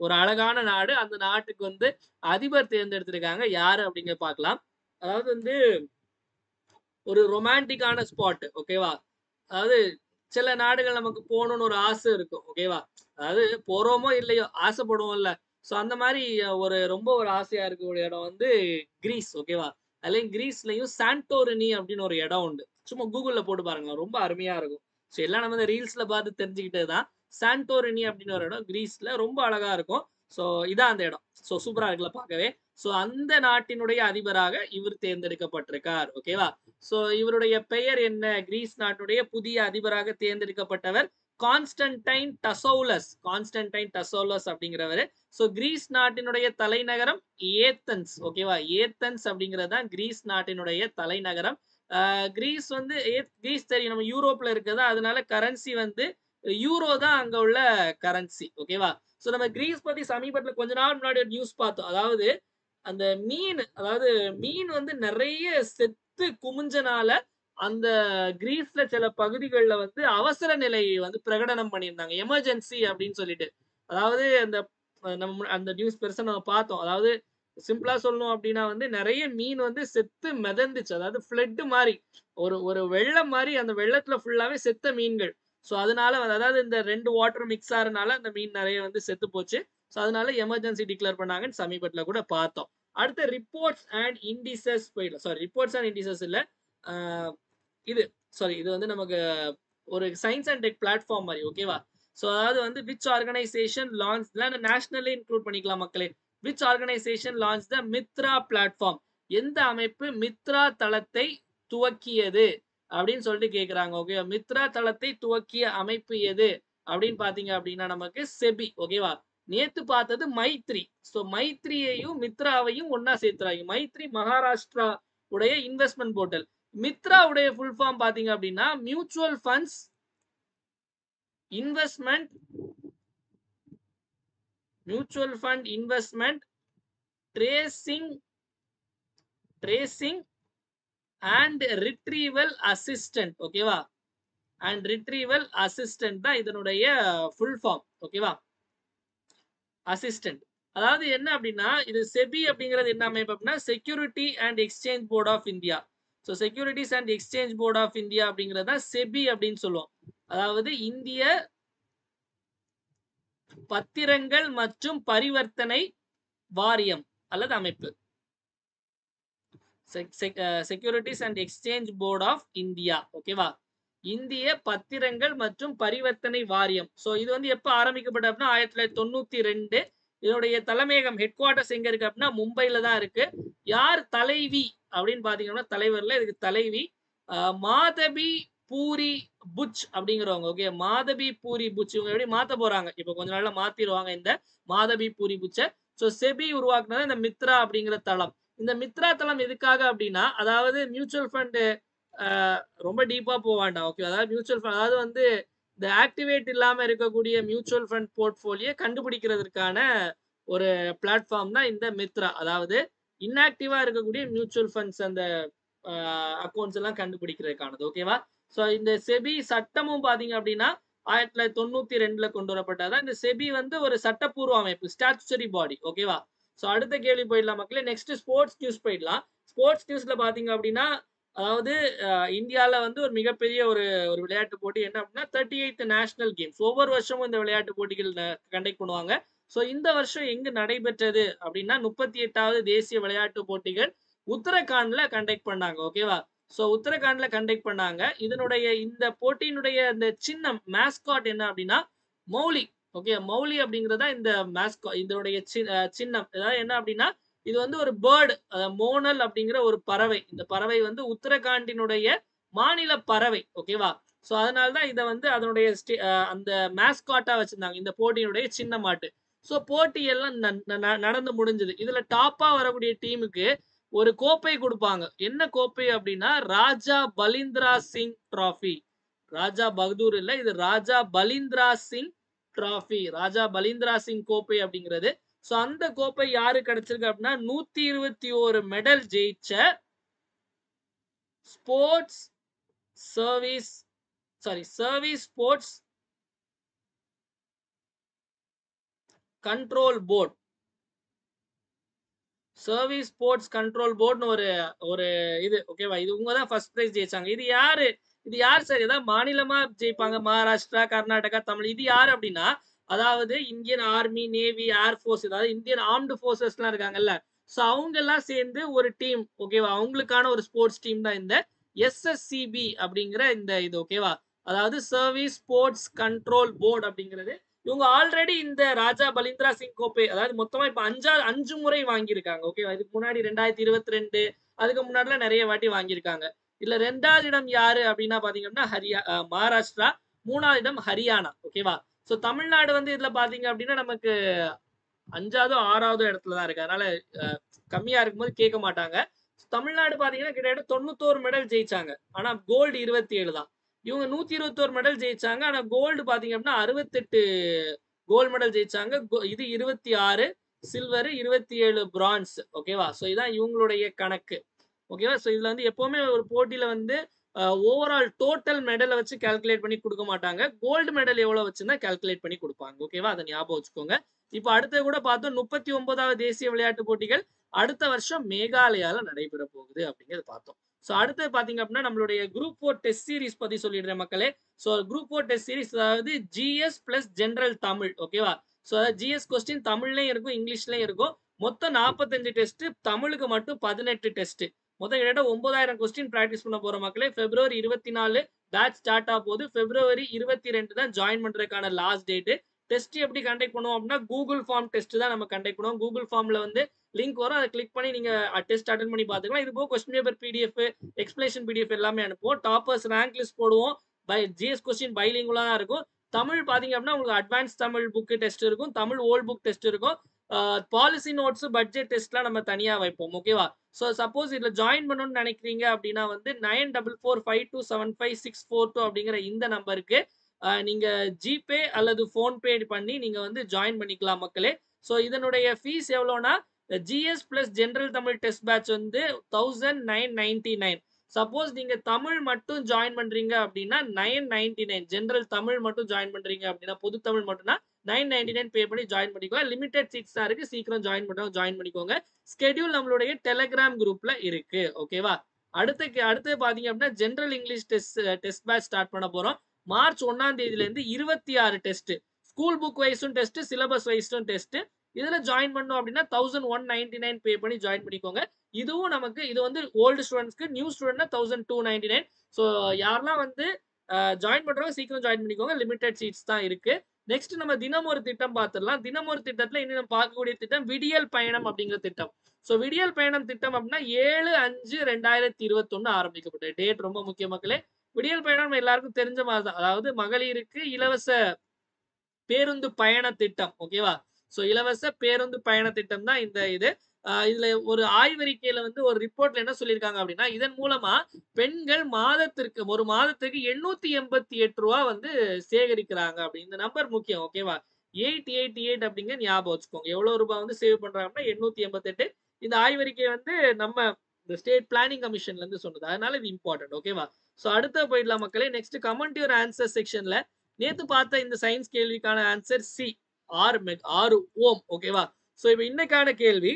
ஒரு அழகான நாடு, அந்த நாட்டுக்கு வந்து அதிபர் தேர்ந்தெடுத்திருக்காங்க. யாரு அப்படிங்கிற பார்க்கலாம். அதாவது வந்து ஒரு ரொமான்டிக்கான ஸ்பாட் ஓகேவா. அதாவது சில நாடுகள் நமக்கு போகணும்னு ஒரு ஆசை இருக்கும் ஓகேவா. அதாவது போறோமோ இல்லையோ ஆசைப்படுவோம்ல. ஸோ அந்த மாதிரி ரொம்ப ஒரு ஆசையா இருக்கக்கூடிய இடம் வந்து கிரீஸ் ஓகேவா. அதுலயும் கிரீஸ்லயும் சாண்டோரினி அப்படின்னு ஒரு இடம் உண்டு. சும்மா கூகுள்ல போட்டு பாருங்க, ரொம்ப அருமையா இருக்கும். ஸோ எல்லாம் நம்ம இந்த ரீல்ஸ்ல பார்த்து தெரிஞ்சுக்கிட்டதுதான். சாண்டோரினி அப்படின்னு ஒரு இடம் கிரீஸ்ல ரொம்ப அழகா இருக்கும். ஸோ இதான் அந்த இடம். ஸோ சூப்பரா இருக்குல்ல பார்க்கவே. ஸோ அந்த நாட்டினுடைய அதிபராக இவர் தேர்ந்தெடுக்கப்பட்டிருக்கார் ஓகேவா. சோ இவருடைய பெயர் என்ன? கிரீஸ் நாட்டுடைய புதிய அதிபராக தேர்ந்தெடுக்கப்பட்டவர் கான்ஸ்டன்டைன் டசோலஸ். கான்ஸ்டன்டைன் டசோலஸ் அப்படிங்கிறவர். சோ கிரீஸ் நாட்டினுடைய தலைநகரம் ஏத்தன்ஸ் ஓகேவா. ஏத்தன்ஸ் அப்படிங்கிறது தான் கிரீஸ் நாட்டினுடைய தலைநகரம். கிரீஸ் வந்து கிரீஸ் தெரியும் நம்ம யூரோப்ல இருக்குதா, அதனால கரன்சி வந்து யூரோ தான் அங்க உள்ள கரன்சி ஓகேவா. சோ நம்ம கிரீஸ் பத்தி சமீபத்துல கொஞ்ச நாள் முன்னாடி ஒரு நியூஸ் பார்த்தோம். அதாவது அந்த மீன் வந்து நிறைய செத்து குமிஞ்சனால அந்த கிரீஸ்ல சில பகுதிகளில் வந்து அவசர நிலை வந்து பிரகடனம் பண்ணியிருந்தாங்க, எமர்ஜென்சி அப்படின்னு சொல்லிட்டு. அதாவது நம்ம அந்த நியூஸ் பெருசா நம்ம பார்த்தோம். அதாவது சிம்பிளா சொல்லணும் அப்படின்னா வந்து நிறைய மீன் வந்து செத்து மிதந்துச்சு. அதாவது ஃப்ளட் மாதிரி ஒரு ஒரு வெள்ளம் மாதிரி, அந்த வெள்ளத்துல ஃபுல்லாவே செத்த மீன்கள். ஸோ அதனால அதாவது இந்த 2 வாட்டர் மிக்ஸ் ஆறதுனால அந்த மீன் நிறைய வந்து செத்து போச்சு. ஸோ அதனால எமர்ஜென்சி டிக்ளேர் பண்ணாங்கன்னு சமீபத்துல கூட பார்த்தோம். அடுத்த ரிப்போர்ட்ஸ் அண்ட் இண்டிசஸ் போயிடலாம். சாரி, ரிப்போர்ட்ஸ் அண்ட் இண்டிசஸ் இல்ல, இது சாரி, இது வந்து நமக்கு ஒரு சயின்ஸ் அண்ட் டெக் பிளாட்ஃபார்ம் மாதிரி ஓகேவா. ஸோ அதாவது வந்து விச் ஆர்கனைசேஷன் லான்ச், நேஷனலே இன்க்ளூட் பண்ணிக்கலாம் மக்களே. Which organization launch the Mitra platform, எந்த அமைப்பு மித்ரா தளத்தை துவக்கியது அப்படின்னு சொல்லிட்டு கேட்கிறாங்க ஓகேவா. மித்ரா தளத்தை துவக்கிய அமைப்பு எது அப்படின்னு பாத்தீங்க அப்படின்னா நமக்கு செபி ஓகேவா. நேத்து பார்த்தது மைத்ரி. சோ மைத்ரியையும் மித்ராவையும் ஒன்னா சேர்த்துறாங்க. மைத்ரி மகாராஷ்டிரா உடைய இன்வெஸ்ட்மெண்ட் போர்ட்டல். மித்ரா உடைய ஃபுல் ஃபார்ம் பாத்தீங்க அப்படின்னா mutual funds investment, mutual fund investment tracing and retrieval assistant ஓகேவா. அண்ட் ரிட்ரீவல் அசிஸ்டன்ட் தான் இதனுடைய ஃபுல் ஃபார்ம் ஓகேவா. அசிஸ்டன்ட். அதாவது என்ன அப்படின்னா இது செபி அப்படிங்கிறது என்ன அமைப்பு அப்படின்னா security and exchange board of India. So securities and exchange board of India அப்படிங்கிறத செபி அப்படின்னு சொல்லுவோம். அதாவது இந்திய பத்திரங்கள் மற்றும் பரிவர்த்தனை வாரியம் அல்லது அமைப்பு. Securities and exchange board of India ஓகேவா. இந்திய பத்திரங்கள் மற்றும் பரிவர்த்தனை வாரியம். சோ இது வந்து எப்ப ஆரம்பிக்கப்பட்ட அப்படின்னா 1992. இதனுடைய தலைமையகம் ஹெட் குவார்டர்ஸ் எங்க இருக்கு அப்படின்னா மும்பைல தான் இருக்கு. யார் தலைவி அப்படின்னு பாத்தீங்கன்னா தலைவர்ல இதுக்கு தலைவி மாதவி பூரி புச் அப்படிங்கிறவங்க ஓகே. மாதவி பூரி புச் இவங்க எப்படி மாத்த போறாங்க, இப்ப கொஞ்ச நாள்ல மாத்திடுவாங்க இந்த மாதவி பூரி புச்ச. சோ செபி உருவாக்குனது இந்த மித்ரா அப்படிங்கிற தளம். இந்த மித்ரா தளம் எதுக்காக அப்படின்னா அதாவது மியூச்சுவல் ஃபண்ட் ரொம்ப டீப்பா போக வேண்டாம் ஓகே. அதாவது மியூச்சுவல் ஃபண்ட் அதாவது வந்து இந்த ஆக்டிவேட் இல்லாம இருக்கக்கூடிய மியூச்சுவல் ஃபண்ட் போர்ட்ஃபோலியோ கண்டுபிடிக்கிறதுக்கான ஒரு பிளாட்ஃபார்ம் தான் இந்த மித்ரா. அதாவது இன்ஆக்டிவா இருக்கக்கூடிய மியூச்சுவல் ஃபண்ட்ஸ் அந்த அக்கௌண்ட்ஸ் எல்லாம் கண்டுபிடிக்கிறதுக்கானது ஓகேவா. ஸோ இந்த செபி சட்டமும் பாத்தீங்க அப்படின்னா 1992 கொண்டு வரப்பட்டதான். இந்த செபி வந்து ஒரு சட்டப்பூர்வ அமைப்பு, ஸ்டாச்சுட்டரி பாடி ஓகேவா. ஸோ அடுத்த கேள்வி போயிடலாம் மக்களே. நெக்ஸ்ட் ஸ்போர்ட்ஸ் நியூஸ் போயிடலாம். ஸ்போர்ட்ஸ் நியூஸ்ல பாத்தீங்க அப்படின்னா அதாவது இந்தியால வந்து ஒரு மிகப்பெரிய ஒரு விளையாட்டு போட்டி என்ன அப்படின்னா 38th நேஷனல் கேம்ஸ். ஒவ்வொரு வருஷமும் இந்த விளையாட்டு போட்டிகள் கண்டக்ட் பண்ணுவாங்க. ஸோ இந்த வருஷம் எங்கு நடைபெற்றது அப்படின்னா 38வது தேசிய விளையாட்டு போட்டிகள் உத்தரகாண்ட்ல கண்டக்ட் பண்ணாங்க ஓகேவா. ஸோ உத்தரகாண்ட்ல கண்டக்ட் பண்ணாங்க. இதனுடைய இந்த போட்டியினுடைய இந்த சின்னம் மேஸ்காட் என்ன அப்படின்னா மௌலி ஓகே. மௌலி அப்படிங்கறதா இந்த மேஸ்காட், இதனுடைய சின்னம். அதாவது என்ன அப்படின்னா இது வந்து ஒரு பேர்டு, மோனல் அப்படிங்கிற ஒரு பறவை. இந்த பறவை வந்து உத்தரகாண்டினுடைய மாநில பறவை ஓகேவா. சோ அதனாலதான் இதை வந்து அதனுடைய அந்த மேஸ்காட்டா வச்சிருந்தாங்க இந்த போட்டியினுடைய சின்னமாட்டு. சோ போட்டி எல்லாம் நடந்து முடிஞ்சது. இதுல டாப்பா வரக்கூடிய டீமுக்கு ஒரு கோப்பை கொடுப்பாங்க. என்ன கோப்பை அப்படின்னா ராஜா பலிந்திரா சிங் டிராஃபி. ராஜா பகதூர் இல்ல, இது ராஜா பலிந்திரா சிங் டிராஃபி. ராஜா பலிந்திரா சிங் கோப்பை அப்படிங்கிறது. சோ அந்த கோப்பை யாரு கிடைச்சிருக்கு அப்படின்னா 121 மெடல் ஜெயிச்ச sports service service sports control board. Service sports control போர்ட்னு ஒரு இது ஓகேவா. இது இவங்க தான் ஃபர்ஸ்ட் பிரைஸ் ஜெயிச்சாங்க. இது யார் சார்? ஏதாவது மாநிலமா ஜெயிப்பாங்க. மகாராஷ்டிரா, கர்நாடகா, தமிழ். இது யார் அப்படின்னா அதாவது இந்தியன் ஆர்மி, நேவி, ஏர்ஃபோர்ஸ், அதாவது இந்தியன் ஆர்ம்டு போர்சஸ் எல்லாம் இருக்காங்கல்ல. சோ அவங்க எல்லாம் சேர்ந்து ஒரு டீம் ஓகேவா. அவங்களுக்கான ஒரு ஸ்போர்ட்ஸ் டீம் தான் இந்த SSCB அப்படிங்கிற இந்த இது ஓகேவா. அதாவது சர்வீஸ் ஸ்போர்ட்ஸ் கண்ட்ரோல் போர்டு அப்படிங்கிறது. இவங்க ஆல்ரெடி இந்த ராஜா பலிந்திரா சிங் கோப்பை அதாவது மொத்தமா இப்ப 5 முறை வாங்கியிருக்காங்க ஓகேவா. இதுக்கு முன்னாடி 2022 அதுக்கு முன்னாடிலாம் நிறைய வாட்டி வாங்கியிருக்காங்க. இல்ல 2வது இடம் யாரு அப்படின்னா பாத்தீங்க அப்படின்னா மகாராஷ்டிரா, 3வது இடம் ஹரியானா ஓகேவா. சோ தமிழ்நாடு வந்து இதுல பாத்தீங்க அப்படின்னா நமக்கு 5வது 6வது இடத்துல தான் இருக்கு. அதனால கம்மியா இருக்கும்போது கேட்க மாட்டாங்க. தமிழ்நாடு பாத்தீங்கன்னா கிட்டத்தட்ட 91 மெடல் ஜெயிச்சாங்க. ஆனா கோல்டு 27 தான். இவங்க 121 மெடல் ஜெயிச்சாங்க. ஆனா கோல்டு பாத்தீங்க அப்படின்னா 68 கோல்டு மெடல் ஜெயிச்சாங்க. இது 26 சில்வர், 27 பிரான்ஸ் ஓகேவா. சோ இதான் இவங்களுடைய கணக்கு ஓகேவா. சோ இதுல வந்து எப்பவுமே ஒரு போட்டியில வந்து ஓவரால் டோட்டல் மெடலை வச்சு கால்குலேட் பண்ணி கொடுக்க மாட்டாங்க. கோல்டு மெடல் எவ்வளவு வச்சுன்னா கால்குலேட் பண்ணி கொடுப்பாங்க ஓகேவா. அதை ஞாபகம் வச்சுக்கோங்க. இப்ப அடுத்து கூட பார்த்தோம் 39வது தேசிய விளையாட்டு போட்டிகள் அடுத்த வருஷம் மேகாலயால நடைபெற போகுது அப்படிங்கிறது பார்த்தோம். சோ அடுத்து பாத்தீங்க அப்படின்னா நம்மளுடைய குரூப் 4 டெஸ்ட் சீரிஸ் பத்தி சொல்லிடுறேன் மக்களே. சோ குரூப் 4 டெஸ்ட் சீரிஸ் அதாவது GS பிளஸ் ஜெனரல் தமிழ் ஓகேவா. சோ அதாவது GS கொஸ்டின் தமிழ்லயும் இருக்கும், இங்கிலீஷ்லயும் இருக்கும். மொத்தம் 45 டெஸ்ட், தமிழுக்கு மட்டும் 18 டெஸ்ட். மொத்தம் கிட்ட 9000 கொஸ்டின் பிராக்டிஸ் பண்ண போற மக்களே. February 24 பேட்ச் ஸ்டார்ட் ஆக போகுது. February 22 தான் ஜாயின் பண்றதுக்கான லாஸ்ட் டேட். டெஸ்ட் எப்படி கண்டக்ட் பண்ணுவோம் அப்படின்னா கூகுள் ஃபார்ம் டெஸ்ட் தான் நம்ம கண்டக்ட் பண்ணுவோம். கூகுள் ஃபார்ம்ல வந்து லிங்க் வரும். அதை கிளிக் பண்ணி நீங்க டெஸ்ட் அட்டென்ட் பண்ணி பாத்துக்கலாம். இது போக question paper PDF, explanation PDF எல்லாமே அனுப்புவோம். டாப்பர்ஸ் ரேங்க் லிஸ்ட் போடுவோம். GS கொஸ்டின் பைலிங்குலா தான் இருக்கும். தமிழ் பாத்தீங்க அப்படின்னா உங்களுக்கு அட்வான்ஸ் தமிழ் புக் டெஸ்ட் இருக்கும், தமிழ் ஓல்ட் புக் டெஸ்ட் இருக்கும். பாலிசி நோட்ஸ், பட்ஜெட் டெஸ்ட்லாம் நம்ம தனியா வைப்போம் ஓகேவா. சோ சப்போஸ் இதுல ஜாயின் பண்ணணும்னு நினைக்கிறீங்க அப்படின்னா வந்து 9445275642 அப்படிங்கிற இந்த நம்பருக்கு நீங்க ஜிபே அல்லது போன்பே பண்ணி நீங்க வந்து ஜாயின் பண்ணிக்கலாம் மக்களே. சோ இதனுடைய ஃபீஸ் எவ்வளோனா GS plus general Tamil test batch வந்து 1999. சப்போஸ் நீங்க தமிழ் மட்டும் ஜாயின் பண்றீங்க அப்படின்னா 999. ஜெனரல் தமிழ் மட்டும் ஜாயின் பண்றீங்க அப்படின்னா பொது தமிழ் மட்டும்னா 999 பே பண்ணி ஜாயின் பண்ணிக்கலாம். லிமிடெட் சீட்ஸ் தான் இருக்கு. சீக்கிரம் ஜாயின் பண்றவங்க ஜாயின் பண்ணிக்கோங்க. ஸ்கெடியூல் நம்மளுடைய டெலிகிராம் குரூப்ல இருக்கு ஓகேவா. அடுத்து பாத்தீங்க அப்படின்னா general English test batch start பண்ண போறோம். மார்ச் 1ஆம் தேதியில இருந்து 26 டெஸ்ட், ஸ்கூல் புக் வைஸும் டெஸ்ட், சிலபஸ் வைஸும் டெஸ்ட். இதுல ஜாயின் பண்ணோம் அப்படின்னா 1199 பே பண்ணி ஜாயின் பண்ணிக்கோங்க. இதுவும் நமக்கு இது வந்து ஓல்டு ஸ்டூடெண்ட்ஸ்க்கு, நியூ ஸ்டூடெண்ட்னா 1299. ஸோ யாரெல்லாம் வந்து ஜாயின் பண்றவங்க சீக்கிரம் ஜாயின் பண்ணிக்கோங்க. லிமிடெட் சீட்ஸ் தான் இருக்கு. நெக்ஸ்ட் நம்ம தினம் ஒரு திட்டம் பார்த்துடலாம். தினம் ஒரு திட்டத்துல இன்னும் நம்ம பார்க்கக்கூடிய திட்டம் விடியல் பயணம் அப்படிங்கிற திட்டம். ஸோ விடியல் பயணம் திட்டம் அப்படின்னா 7/5/2021 ஆரம்பிக்கப்பட்டது. டேட் ரொம்ப முக்கிய மக்களே. விடியல் பயணம் எல்லாருக்கும் தெரிஞ்ச மாதிரி தான். அதாவது மகளிருக்கு இலவச பேருந்து பயண திட்டம் ஓகேவா. சோ இலவச பேருந்து பயண திட்டம் தான் இந்த இது. இதுல ஒரு ஆய்வறிக்கையில வந்து ஒரு ரிப்போர்ட்ல என்ன சொல்லியிருக்காங்க அப்படின்னா இதன் மூலமா பெண்கள் ஒரு மாதத்துக்கு 888 ரூபா வந்து சேகரிக்கிறாங்க அப்படி. இந்த நம்பர் முக்கியம் ஓகேவா. 888 அப்படிங்கிற ஞாபகம் வச்சுக்கோங்க. எவ்வளவு ரூபாய் வந்து சேவ் பண்றாங்கன்னா 888. இந்த ஆய்வறிக்கை வந்து நம்ம இந்த ஸ்டேட் பிளானிங் கமிஷன்ல இருந்து சொன்னது. அதனால இது இம்பார்ட்டன்ட் ஓகேவா. சோ அடுத்த போயிடலாம் மக்களே. நெக்ஸ்ட் கமெண்ட் யுவர் ஆன்சர் செக்ஷன்ல நேத்து பார்த்த இந்த சயின்ஸ் கேள்விக்கான ஆன்சர் C 6 ஓம் ஓகேவா. சோ இப்போ இன்னைக்கான கேள்வி.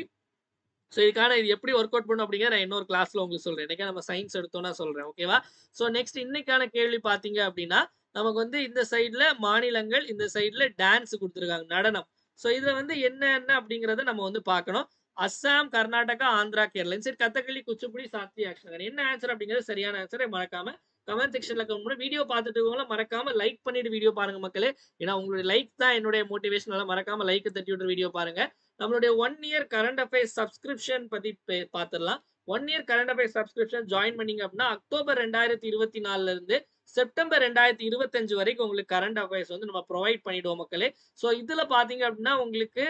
சோ இதுக்கான இது எப்படி ஒர்க் அவுட் பண்ணும் அப்படிங்கிற நான் இன்னொரு கிளாஸ்ல உங்களுக்கு சொல்றேன். இன்னைக்கு நம்ம சயின்ஸ் எடுத்தோம்னா சொல்றேன் ஓகேவா. சோ நெக்ஸ்ட் இன்னைக்கான கேள்வி பாத்தீங்க அப்படின்னா நமக்கு வந்து இந்த சைடுல மாநிலங்கள், இந்த சைடுல டான்ஸ் கொடுத்துருக்காங்க, நடனம். சோ இதுல வந்து என்ன அப்படிங்கறத நம்ம வந்து பார்க்கணும். அஸ்ஸாம், கர்நாடகா, ஆந்திரா, கேரளா. சரி கதகளி, குச்சிப்புடி, சாத்வி, ஆக்ஷன். என்ன ஆன்சர் அப்படிங்கிறது சரியான ஆன்சரை மறக்காம கமெண்ட் செக்ஷன்ல கமெண்ட். வீடியோ பார்த்துட்டு இருக்கவங்க மறக்காம லைக் பண்ணிட்டு வீடியோ பாருங்க மக்களே. ஏன்னா உங்களுடைய லைக் தான் என்னுடைய மோட்டிவேஷன். மறக்காம லைக் தட்டி விட்டு வீடியோ பாருங்க. நம்மளுடைய 1 இயர் கரண்ட் அஃபேர்ஸ் சப்ஸ்கிரிப்ஷன் பத்தி பார்த்துடலாம். 1 year current affairs subscription join பண்ணீங்க அப்படின்னா அக்டோபர் 2024 இருந்து செப்டம்பர் 2025 வரைக்கும் உங்களுக்கு கரண்ட் அஃபேர்ஸ் வந்து நம்ம ப்ரொவைட் பண்ணிடுவோம் மக்களே. ஸோ இதுல பார்த்தீங்க அப்டின்னா, உங்களுக்கு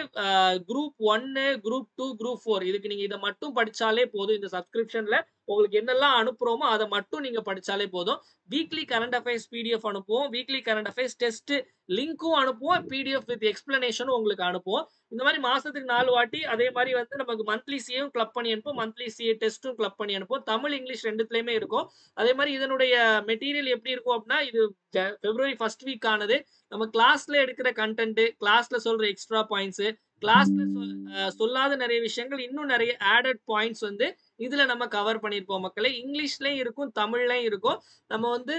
குரூப் 1, குரூப் 2, குரூப் 4 இதுக்கு நீங்க இத மட்டும் படிச்சாலே போதும். இந்த சப்ஸ்கிரிப்ஷன்ல உங்களுக்கு என்னெல்லாம் அனுப்புறோமோ, அத மட்டும் நீங்க படிச்சாலே போதும். வீக்லி கரண்ட் அஃபேர்ஸ் பிடிஎஃப் அனுப்புவோம். வீக்லி கரண்ட் அஃபேர்ஸ் டெஸ்ட் லிங்க்கும் அனுப்புவோம். பிடிஎஃப் வித் எக்ஸ்ப்ளனேஷனும் உங்களுக்கு அனுப்புவோம். இந்த மாரி மாசத்துக்கு 4 வாட்டி அதே மாரி வந்து நமக்கு மந்த்லி சிஏவும் கிளப் பண்ணி அனுப்புவோம். மந்த்லி சிஏ டெஸ்ட்டும் கிளப் பண்ணி அனுப்புவோம். தமிழ், இங்கிலீஷ் 2த்துலயுமே இருக்கும். அதே மாரி இதனுடைய மெட்டீரியல் எப்படி இருக்கும் அப்டின்னா, இது பிப்ரவரி 1 வீக் ஆனது. நம்ம கிளாஸ்ல எடுக்கிற கன்டென்ட், கிளாஸ்ல சொல்ற எக்ஸ்ட்ரா பாயிண்ட்ஸ், கிளாஸ்ல சொல்லாத நெறைய விஷயங்கள், இன்னும் நெறைய ஆடட் பாயிண்ட்ஸ் வந்து இதுல நம்ம கவர் பண்ணியிருப்போம் மக்களே. இங்கிலீஷ்லயும் இருக்கும், தமிழ்லயும் இருக்கும். நம்ம வந்து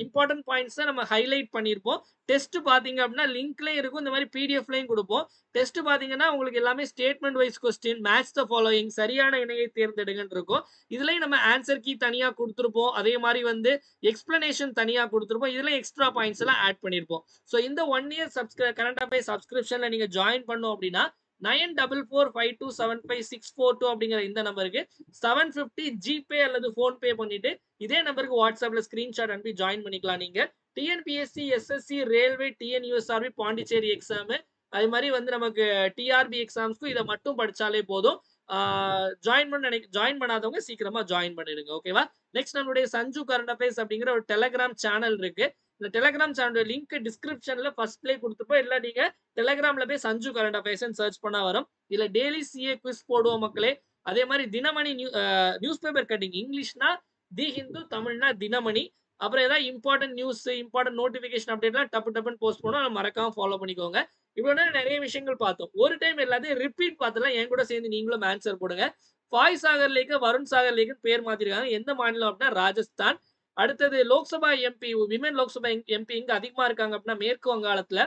இம்பார்ட்டன்ட் பாயிண்ட்ஸ நம்ம ஹைலைட் பண்ணியிருப்போம். டெஸ்ட் பார்த்தீங்க அப்டின்னா, லிங்க்லயும் இருக்கும். இந்த மாரி பிடிஎஃப்லயும் குடுப்போம். டெஸ்ட் பார்த்தீங்கன்னா, உங்களுக்கு எல்லாமே statement wise question, match the following, சரியான இணையை தேர்ந்தெடுங்கன்னு இருக்கும். இதுலயும் நம்ம ஆன்சர் கீ தனியா குடுத்திருப்போம். அதே மாரி வந்து எக்ஸ்ப்ளனேஷன் தனியா குடுத்திருப்போம். இதுல எக்ஸ்ட்ரா பாயிண்ட்ஸ் எல்லாம் ஆட் பண்ணியிருப்போம். ஸோ இந்த 1 இயர் கரண்ட் அஃபேர்ஸ் சப்ஸ்கிரிப்ஷன்ல நீங்க ஜாயின் பண்ணோம் அப்டின்னா, 9445275642 அப்படிங்கிற இந்த நம்பருக்கு 750 ஜிபே அல்லது ஃபோன்பே பண்ணிட்டு இதே நம்பருக்கு வாட்ஸ்அப்ல ஸ்கிரீன்ஷாட் அனுப்பி ஜாயின் பண்ணிக்கலாம் நீங்க. TNPSC, SSC, railway, TNUSRB, Pondicherry exam, அது மாதிரி வந்து நமக்கு டிஆர்பி எக்ஸாம்ஸ்க்கும் இதை மட்டும் படிச்சாலே போதும். ஜாயின் பண்ணாதவங்க சீக்கிரமா ஜாயின் பண்ணிடுங்க. ஓகேவா? நெக்ஸ்ட் நம்மளுடைய சஞ்சு கரண்ட் அஃபேர்ஸ் அப்படிங்கிற ஒரு டெலகிராம் சேனல் இருக்கு. இந்த டெலகிராம் சேனல் லிங்க் டிஸ்கிரிப்ஷன்ல ஃபர்ஸ்ட்லயே கொடுத்துப்போம். இல்ல நீங்க டெலகிராம்ல போய் சஞ்சு கரண்ட் அஃபேர்ஸ் சர்ச் பண்ணா வரும். இதுல டெய்லி சிஏ குவிஸ் போடுவோம் மக்களே. அதே மாதிரி தினமணி நியூஸ் பேப்பர் கட்டிங். இங்கிலீஷ்னா தி ஹிந்து, தமிழ்னா தினமணி. அப்புறம் ஏதாவது இம்பார்ட்டன்ட் நியூஸ், இம்பார்ட்டன்ட் நோட்டிபிகேஷன் அப்டேட்லாம் டப்புன்னு போஸ்ட் பண்ணுவோம். மறக்காம ஃபாலோ பண்ணிக்கோங்க. இவ்வளவு நேரம் நிறைய விஷயங்கள் பார்த்தோம். ஒரு டைம் எல்லாத்தையும் ரிப்பீட் பார்த்தலாம். என் கூட சேர்ந்து நீங்களும் ஆன்சர் போடுங்க. ஃபாய் சாகர் லேக் வருண் சாகர் லேக்னு பேர் மாத்திருக்காங்க. எந்த மாநிலம் அப்படின்னா ராஜஸ்தான். அடுத்தது Lok Sabha MP, women Lok Sabha MP இங்க அதிகமா இருக்காங்க அப்படின்னா மேற்கு வங்காளத்துல.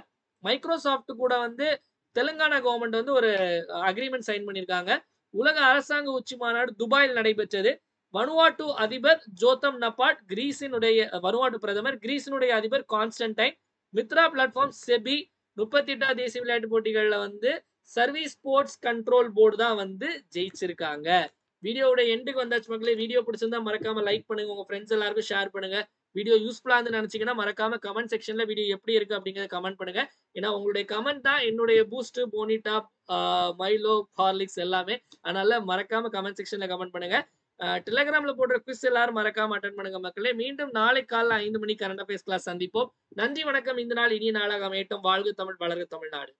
மைக்ரோசாஃப்ட் கூட வந்து தெலுங்கானா கவர்மெண்ட் வந்து ஒரு அக்ரிமெண்ட் சைன் பண்ணியிருக்காங்க. உலக அரசாங்க உச்சி மாநாடு துபாயில் நடைபெற்றது. வனுவாட்டு அதிபர் ஜோத்தம் நபாட், கிரீஸினுடைய வனுவாட்டு பிரதமர், கிரீஸினுடைய அதிபர் கான்ஸ்டன்டைன், மித்ரா பிளாட்ஃபார்ம் செபி 38வது தேசிய விளையாட்டு போட்டிகள்ல வந்து சர்வீஸ் ஸ்போர்ட்ஸ் கண்ட்ரோல் போர்டு தான் வந்து ஜெயிச்சிருக்காங்க. வீடியோட எண்டுக்கு வந்தாச்சு மக்களே. வீடியோ பிடிச்சிருந்தா மறக்காம லைக் பண்ணுங்க. உங்க ஃப்ரெண்ட்ஸ் எல்லாருக்கும் ஷேர் பண்ணுங்க. வீடியோ யூஸ்ஃபுல்லா இருந்து நினைச்சீங்கன்னா மறக்காம கமெண்ட் செக்ஷன்ல வீடியோ எப்படி இருக்கு அப்படிங்கறத கமெண்ட் பண்ணுங்க. ஏன்னா உங்களுடைய கமெண்ட் தான் என்னுடைய பூஸ்ட், போனிடா, மைலோ, ஹார்லிக்ஸ் எல்லாமே. அதனால மறக்காம கமெண்ட் செக்ஷன்ல கமெண்ட் பண்ணுங்க. டெலிகிராம்ல போடுற குவிஸ் எல்லாரும் மறக்காம அட்டன் பண்ணுங்க மக்களே. மீண்டும் நாளை காலைல 5 மணிக்கு கரண்ட் அஃபேர்ஸ் கிளாஸ் சந்திப்போம். நன்றி, வணக்கம். இந்த நாள் இனிய நாளாக அமையட்டும். வாழ்க தமிழ், வளர்க தமிழ்நாடு.